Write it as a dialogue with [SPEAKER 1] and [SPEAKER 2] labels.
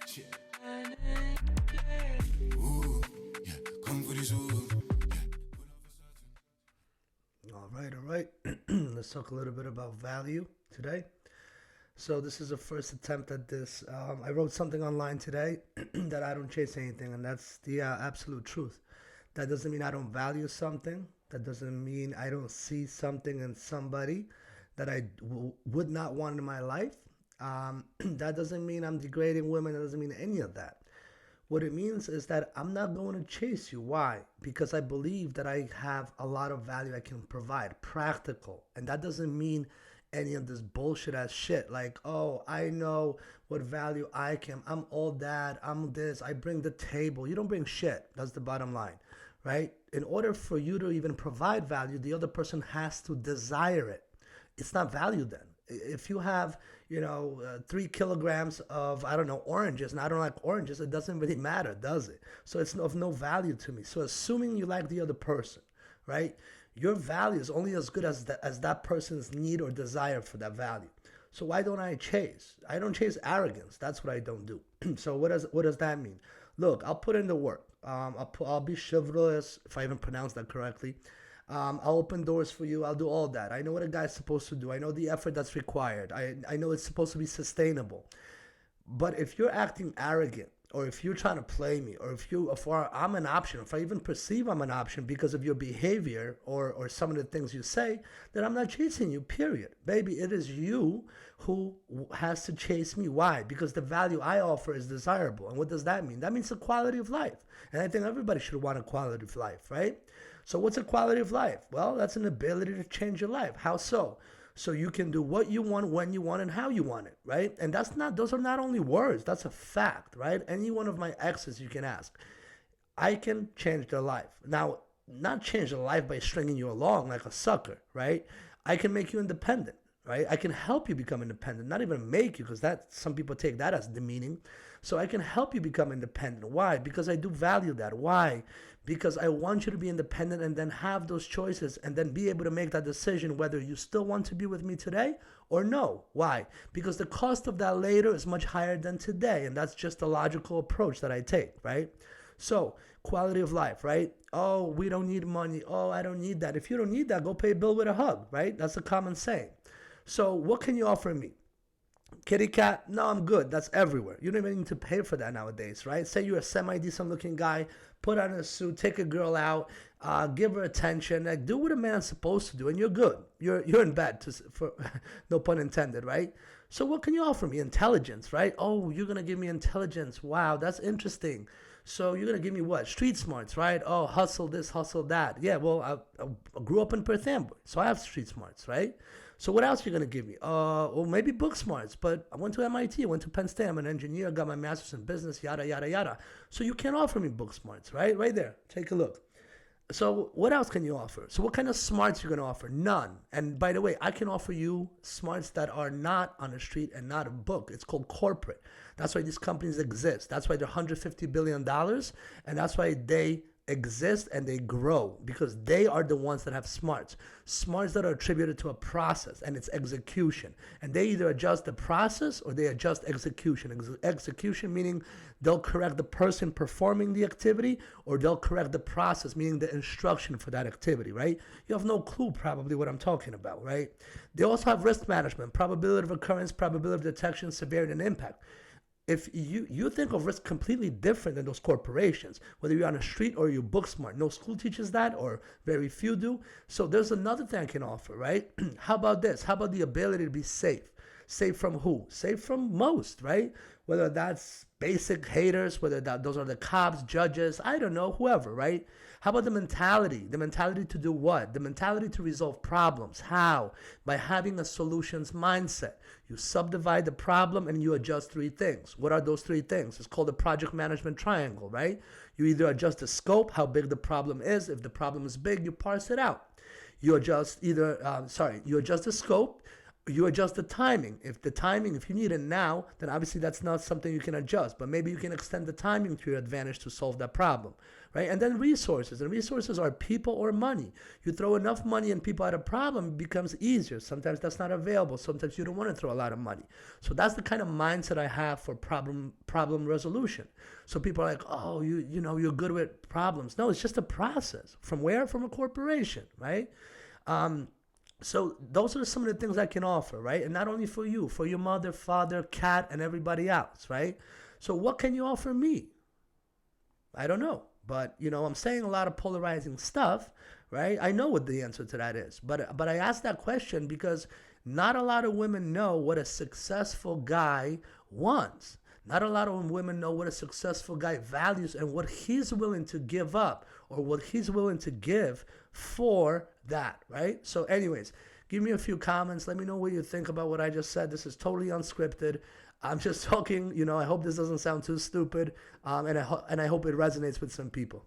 [SPEAKER 1] Ooh, yeah, come for this ooh.
[SPEAKER 2] All right. Let's talk a little bit about value today. So this is the first attempt at this. I wrote something online today that I don't chase anything, and that's the absolute truth. That doesn't mean I don't value something. That doesn't mean I don't see something in somebody that would not want in my life. That doesn't mean I'm degrading women. That doesn't mean any of that. What it means is that I'm not going to chase you. Why? Because I believe that I have a lot of value I can provide, practical. And that doesn't mean any of this bullshit ass shit like, oh, I know what value I can. I'm all that. I'm this. I bring the table. You don't bring shit. That's the bottom line, right? In order for you to even provide value, the other person has to desire it. It's not value then. If you have, 3 kilograms of, I don't know, oranges, and I don't like oranges, it doesn't really matter, does it? So it's of no value to me. So assuming you like the other person, right? Your value is only as good as that person's need or desire for that value. So why don't I chase? I don't chase arrogance. That's what I don't do. So what does that mean? Look, I'll put in the work. I'll be chivalrous if I even pronounce that correctly. I'll open doors for you. I'll do all that. I know what a guy's supposed to do. I know the effort that's required. I know it's supposed to be sustainable. But if you're acting arrogant, or if you're trying to play me, or if I'm an option, if I even perceive I'm an option because of your behavior or some of the things you say, then I'm not chasing you, period. Baby, it is you who has to chase me. Why? Because the value I offer is desirable. And what does that mean? That means the quality of life. And I think everybody should want a quality of life, right? So what's a quality of life? Well, that's an ability to change your life. How so? So you can do what you want, when you want, and how you want it, right? And those are not only words, that's a fact, right? Any one of my exes you can ask. I can change their life. Now, not change their life by stringing you along like a sucker, right? I can make you independent, right? I can help you become independent, not even make you, because some people take that as demeaning. So I can help you become independent. Why? Because I do value that. Why? Because I want you to be independent and then have those choices and then be able to make that decision whether you still want to be with me today or no. Why? Because the cost of that later is much higher than today, and that's just the logical approach that I take, right? So, quality of life, right? Oh, we don't need money. Oh, I don't need that. If you don't need that, go pay a bill with a hug, right? That's a common saying. So, what can you offer me? Kitty cat, no, I'm good. That's everywhere. You don't even need to pay for that nowadays, right? Say you're a semi-decent looking guy, put on a suit, take a girl out, give her attention, like do what a man's supposed to do, and you're good. You're in bed, for no pun intended, right? So what can you offer me? Intelligence, right? Oh, you're gonna give me intelligence. Wow, that's interesting. So you're gonna give me what? Street smarts, right? Oh, hustle this, hustle that. Yeah, well, I grew up in Perth Amboy, so I have street smarts, right? So what else are you gonna give me? Well, maybe book smarts, but I went to MIT, I went to Penn State, I'm an engineer, got my master's in business, yada yada yada. So you can't offer me book smarts, right? Right there. Take a look. So what else can you offer? So what kind of smarts you gonna offer? None. And by the way, I can offer you smarts that are not on the street and not a book. It's called corporate. That's why these companies exist. That's why they're $150 billion, and that's why they exist and they grow, because they are the ones that have smarts that are attributed to a process and its execution, and they either adjust the process or they adjust execution. Execution meaning they'll correct the person performing the activity, or they'll correct the process, meaning the instruction for that activity, right? You have no clue probably what I'm talking about, right? They also have risk management, probability of occurrence, probability of detection, severity, and impact. If you think of risk completely different than those corporations, whether you're on a street or you're book smart. No school teaches that, or very few do. So there's another thing I can offer, right? How about this? How about the ability to be safe? Safe from who? Safe from most, right? Whether that's basic haters, whether those are the cops, judges, I don't know, whoever, right? How about the mentality? The mentality to do what? The mentality to resolve problems. How? By having a solutions mindset. You subdivide the problem and you adjust 3 things. What are those 3 things? It's called the project management triangle, right? You either adjust the scope, how big the problem is. If the problem is big, you parse it out. You adjust the scope, you adjust the timing. If you need it now, then obviously that's not something you can adjust, but maybe you can extend the timing to your advantage to solve that problem, right? And then resources, and resources are people or money. You throw enough money and people at a problem, it becomes easier. Sometimes that's not available. Sometimes you don't want to throw a lot of money. So that's the kind of mindset I have for problem resolution. So people are like, oh, you know, you're good with problems. No, it's just a process. From where? From a corporation, right? So those are some of the things I can offer, right? And not only for you, for your mother, father, cat, and everybody else, right? So what can you offer me? I don't know. But, you know, I'm saying a lot of polarizing stuff, right? I know what the answer to that is. But I asked that question because not a lot of women know what a successful guy wants. Not a lot of women know what a successful guy values and what he's willing to give up or what he's willing to give for that, right? So anyways, give me a few comments. Let me know what you think about what I just said. This is totally unscripted. I'm just talking, you know, I hope this doesn't sound too stupid, and I hope it resonates with some people.